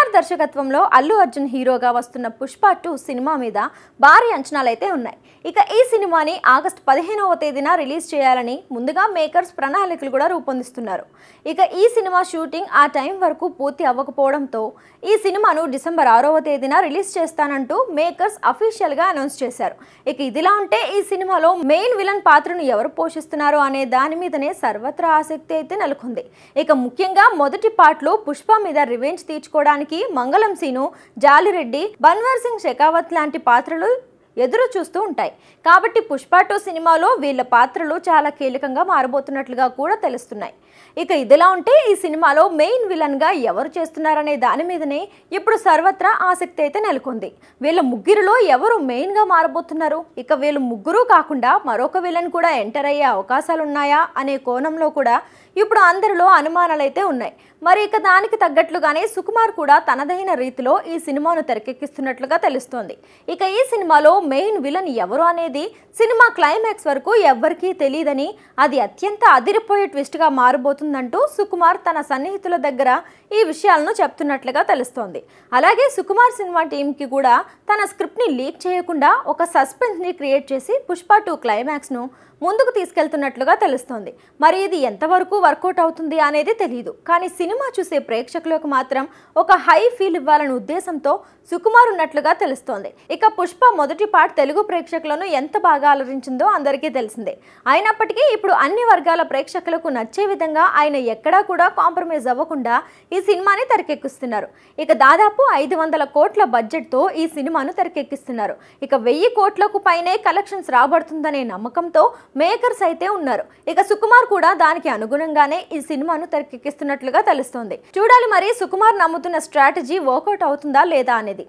సుకుమార్ దర్శకత్వంలో అల్లు అర్జున్ హీరోగా వస్తున్న పుష్ప 2 సినిమా మీద భారీ అంచనాలైతే ఉన్నాయి. ఇక ఈ సినిమాని ఆగస్టు 15వ తేదీన రిలీజ్ చేయాలని ముందుగా మేకర్స్ ప్రణాళికలు కూడా రూపొందిస్తున్నారు. ఇక ఈ సినిమా షూటింగ్ ఆ టైం వరకు పూర్తి అవ్వకపోవడంతో ఈ సినిమాను డిసెంబర్ 6వ తేదీన రిలీజ్ చేస్తానంటూ మేకర్స్ అఫీషియల్ గా అనౌన్స్ చేశారు. ఇక ఇదిలా ఉంటే ఈ సినిమాలో మెయిన్ విలన్ పాత్రను ఎవరు పోషిస్తున్నారు అనే దాని మీదనే సర్వత్రా ఆసక్తి అయితే నెలకొంది. ఇక ముఖ్యంగా మొదటి పార్ట్లో పుష్ప మీద రివెంజ్ తీర్చుకోవడానికి మంగళం సీను, జాలిరెడ్డి, బన్వర్ సింగ్ షెకావత్ లాంటి పాత్రలు ఎదురు చూస్తూ ఉంటాయి. కాబట్టి పుష్ప 2 సినిమాలో వీళ్ళ పాత్రలు చాలా కీలకంగా మారబోతున్నట్లుగా కూడా తెలుస్తున్నాయి. ఇక ఇదిలా ఉంటే ఈ సినిమాలో మెయిన్ విలన్ గా ఎవరు చేస్తున్నారనే దాని మీదనే ఇప్పుడు సర్వత్రా ఆసక్తి అయితే నెలకొంది. వీళ్ళ ముగ్గురిలో ఎవరు మెయిన్ గా మారబోతున్నారు, ఇక వీళ్ళు ముగ్గురు కాకుండా మరొక విలన్ కూడా ఎంటర్ అయ్యే అవకాశాలు ఉన్నాయా అనే కోణంలో కూడా ఇప్పుడు అందరిలో అనుమానాలైతే ఉన్నాయి. మరి ఇక దానికి తగ్గట్లుగానే సుకుమార్ కూడా తనదైన రీతిలో ఈ సినిమాను తెరకెక్కిస్తున్నట్లుగా తెలుస్తోంది. ఇక ఈ సినిమాలో మెయిన్ విలన్ ఎవరు అనేది సినిమా క్లైమాక్స్ వరకు ఎవ్వరికీ తెలియదని, అది అత్యంత అదిరిపోయే ట్విస్ట్ గా మారబోతుందంటూ సుకుమార్ తన సన్నిహితుల దగ్గర ఈ విషయాలను చెప్తున్నట్లుగా తెలుస్తోంది. అలాగే సుకుమార్ సినిమా టీంకి కూడా తన స్క్రిప్ట్ ని లీక్ చేయకుండా ఒక సస్పెన్స్ ని క్రియేట్ చేసి పుష్ప 2 క్లైమాక్స్ ను ముందుకు తీసుకెళ్తున్నట్లుగా తెలుస్తోంది. మరి ఇది ఎంతవరకు వర్కౌట్ అవుతుంది అనేది తెలియదు. కానీ సినిమా చూసే ప్రేక్షకులకు మాత్రం ఒక హై ఫీల్ ఇవ్వాలనే ఉద్దేశంతో సుకుమార్ ఉన్నట్లుగా తెలుస్తోంది. ఇక పుష్ప మొదటి పార్ట్ తెలుగు ప్రేక్షకులను ఎంత బాగా అలరించిందో అందరికీ తెలిసిందే. అయినప్పటికీ ఇప్పుడు అన్ని వర్గాల ప్రేక్షకులకు నచ్చే విధంగా ఆయన ఎక్కడా కూడా కాంప్రమైజ్ అవ్వకుండా ఈ సినిమాని తెరకెక్కిస్తున్నారు. ఇక దాదాపు 500 కోట్ల బడ్జెట్తో ఈ సినిమాను తెరకెక్కిస్తున్నారు. ఇక 1000 కోట్లకు పైనే కలెక్షన్స్ రాబడుతుందనే నమ్మకంతో మేకర్స్ అయితే ఉన్నారు. ఇక సుకుమార్ కూడా దానికి అనుగుణంగానే ఈ సినిమాను తెరకెక్కిస్తున్నట్లుగా తెలుస్తోంది. చూడాలి మరి సుకుమార్ నమ్ముతున్న స్ట్రాటజీ వర్కౌట్ అవుతుందా లేదా అనేది.